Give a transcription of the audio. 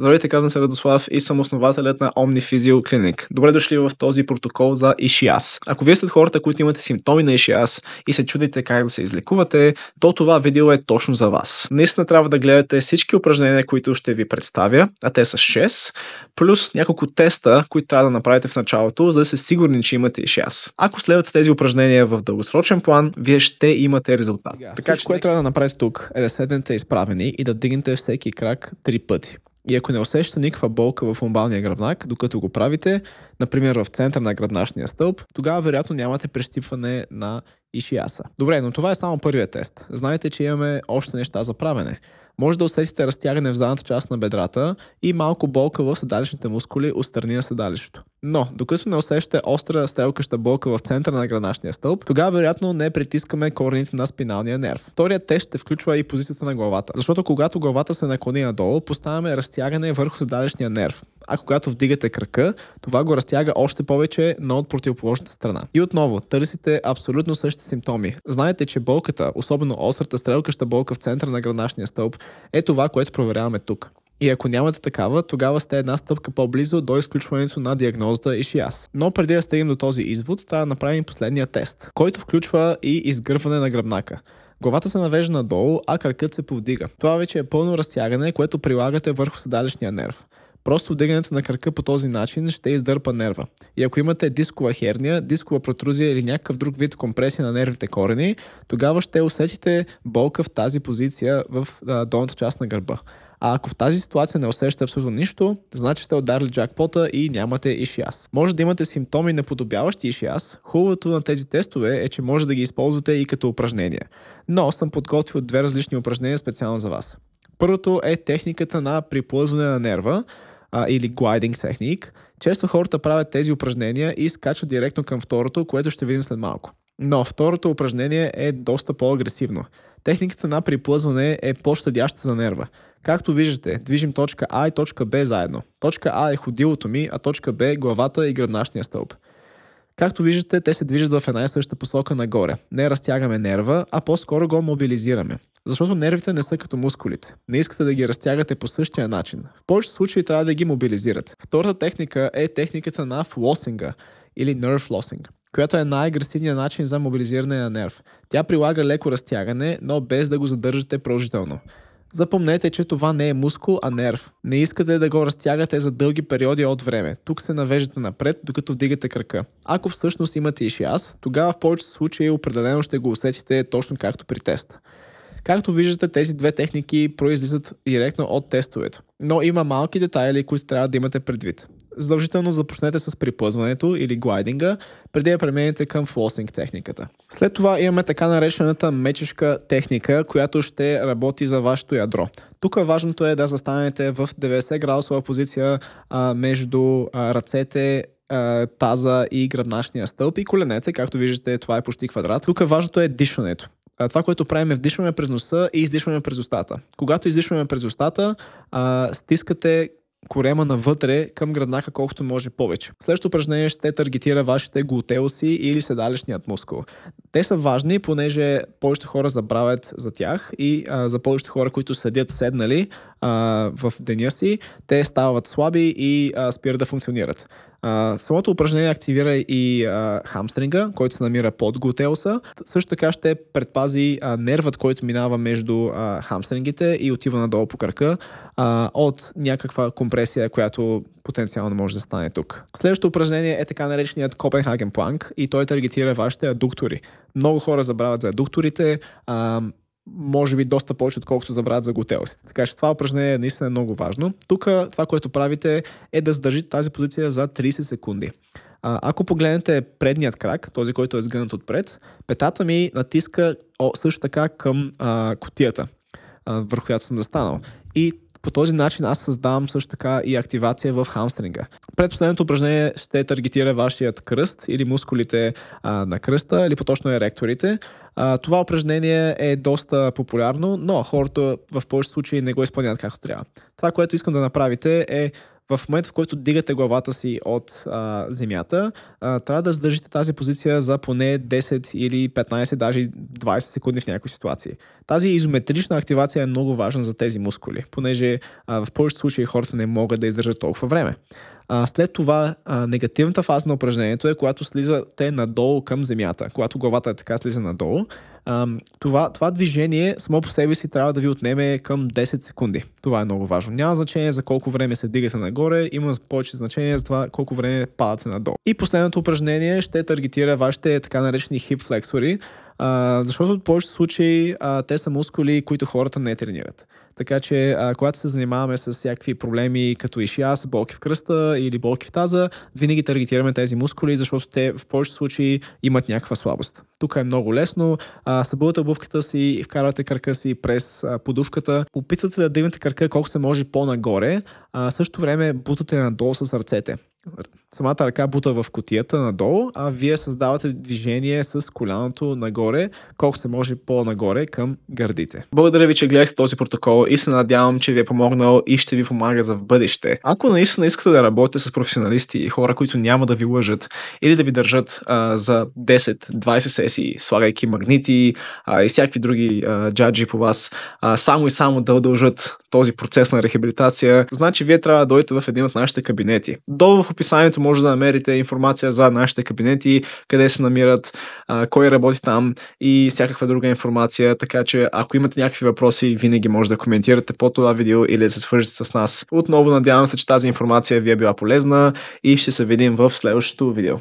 Здравейте, казвам се Радослав и съм основателят на OmniPhysio Clinic. Добре дошли в този протокол за ишиас. Ако вие сте хората, които имате симптоми на ишиас и се чудите как да се излекувате, то това видео е точно за вас. Наистина трябва да гледате всички упражнения, които ще ви представя, а те са 6, плюс няколко теста, които трябва да направите в началото, за да се сигурни, че имате ишиас. Ако следвате тези упражнения в дългосрочен план, вие ще имате резултат. Така че което трябва да направите тук е да седнете изправени и да дигнете всеки крак 3 пъти. И ако не усещате никаква болка в ломбалния гръбнак, докато го правите, например в център на гръбначния стълб, тогава вероятно нямате прещипване на ишиаса. Добре, но това е само първият тест. Знаете, че имаме още неща за правене. Може да усетите разтягане в задната част на бедрата и малко болка в седалищните мускули отстрани на седалището. Но, докато не усещате остра стрелкаща болка в центъра на гръбначния стълб, тогава вероятно не притискаме корените на спиналния нерв. Вторият тест ще включва и позицията на главата, защото когато главата се наклони надолу, поставяме разтягане върху седалищния нерв. А когато вдигате крака, това го разтяга още повече, но от противоположната страна. И отново, търсите абсолютно същите симптоми. Знаете, че болката, особено острата стрелкаща болка в центъра на гръбначния стълб, е това, което проверяваме тук. И ако нямате такава, тогава сте една стъпка по-близо до изключването на диагнозата ишиас. Но преди да стигнем до този извод, трябва да направим последния тест, който включва и изгърване на гръбнака. Главата се навежда надолу, а кракът се повдига. Това вече е пълно разтягане, което прилагате върху седалищния нерв. Просто вдигането на крака по този начин ще издърпа нерва. И ако имате дискова херния, дискова протрузия или някакъв друг вид компресия на нервните корени, тогава ще усетите болка в тази позиция в долната част на гърба. А ако в тази ситуация не усещате абсолютно нищо, значи сте ударили джакпота и нямате ишиас. Може да имате симптоми наподобяващи ишиас. Хубавото на тези тестове е, че може да ги използвате и като упражнения. Но съм подготвил 2 различни упражнения специално за вас. Първото е техниката на приплъзване на нерва, или gliding техник. Често хората правят тези упражнения и скачат директно към второто, което ще видим след малко. Но второто упражнение е доста по-агресивно. Техниката на приплъзване е по-щадяща за нерва. Както виждате, движим точка А и точка Б заедно. Точка А е ходилото ми, а точка Б е главата и гръбначния стълб. Както виждате, те се движат в една и съща посока нагоре. Не разтягаме нерва, а по-скоро го мобилизираме. Защото нервите не са като мускулите. Не искате да ги разтягате по същия начин. В повечето случаи трябва да ги мобилизирате. Втората техника е техниката на флосинга или nerve flossing, която е най-агресивният начин за мобилизиране на нерв. Тя прилага леко разтягане, но без да го задържате продължително. Запомнете, че това не е мускул, а нерв. Не искате да го разтягате за дълги периоди от време. Тук се навеждате напред, докато вдигате крака. Ако всъщност имате ишиас, тогава в повечето случаи определено ще го усетите точно както при теста. Както виждате, тези 2 техники произлизат директно от тестовете. Но има малки детайли, които трябва да имате предвид. Задължително започнете с приплъзването или глайдинга, преди да преминете към флосинг техниката. След това имаме така наречената мечешка техника, която ще работи за вашето ядро. Тук важното е да застанете в 90 градусова позиция между ръцете, таза и гръбначния стълб и коленете. Както виждате, това е почти квадрат. Тук важното е дишането. Това, което правим е вдишваме през носа и издишваме през устата. Когато издишваме през устата, стискате корема навътре към гръбнака колкото може повече. Следващото упражнение ще таргетира вашите глутеуси или седалищният мускул. Те са важни, понеже повечето хора забравят за тях и за повечето хора, които седят седнали в деня си, те стават слаби и спират да функционират. Самото упражнение активира и хамстринга, който се намира под глутеуса. Също така ще предпази нервът, който минава между хамстрингите и отива надолу по кръка от някаква компресия, която потенциално може да стане тук. Следващото упражнение е така нареченият Копенхаген планк и той таргетира вашите адуктори. Много хора забравят за адукторите, може би доста повече, отколкото забравят за глутеусите. Така че това упражнение е наистина много важно. Тук това, което правите е да задържите тази позиция за 30 секунди. Ако погледнете предният крак, този, който е сгънат отпред, петата ми натиска също така към кутията, върху която съм застанал. И по този начин аз създавам също така и активация в хамстринга. Предпоследното упражнение ще таргетира вашият кръст или мускулите на кръста, или по-точно еректорите. Това упражнение е доста популярно, но хората в повечето случаи не го изпълняват както трябва. Това, което искам да направите е в момента, в който дигате главата си от земята, трябва да задържите тази позиция за поне 10 или 15, даже 20 секунди в някои ситуации. Тази изометрична активация е много важна за тези мускули, понеже в повечето случаи хората не могат да издържат толкова време. След това негативната фаза на упражнението е когато слизате надолу към земята, когато главата е така слиза надолу. Това движение само по себе си трябва да ви отнеме към 10 секунди. Това е много важно. Няма значение за колко време се дигате нагоре, има повече значение за това колко време падате надолу. И последното упражнение ще таргетира вашите така наречени хип флексори, защото в повечето случаи те са мускули, които хората не тренират. Така че, когато се занимаваме с всякакви проблеми като ишиас, болки в кръста или болки в таза, винаги таргетираме тези мускули, защото те в повечето случаи имат някаква слабост. Тук е много лесно. Събудете обувката си и вкарвате кръка си през подувката. Опитвате да дигнете кръка колко се може по-нагоре, същото време бутате надолу с ръцете. Самата ръка бута в кутията надолу, а вие създавате движение с коляното нагоре, колко се може по-нагоре към гърдите. Благодаря ви, че гледахте този протокол и се надявам, че ви е помогнал и ще ви помага за в бъдеще. Ако наистина искате да работите с професионалисти и хора, които няма да ви лъжат или да ви държат за 10-20 сесии, слагайки магнити и всякакви други джаджи по вас, само и само да удължат този процес на рехабилитация, значи вие трябва да дойдете в един от нашите кабинети. Долу в описанието може да намерите информация за нашите кабинети, къде се намират, кой работи там и всякаква друга информация, така че ако имате някакви въпроси, винаги може да коментирате по това видео или да се свържете с нас. Отново надявам се, че тази информация ви е била полезна и ще се видим в следващото видео.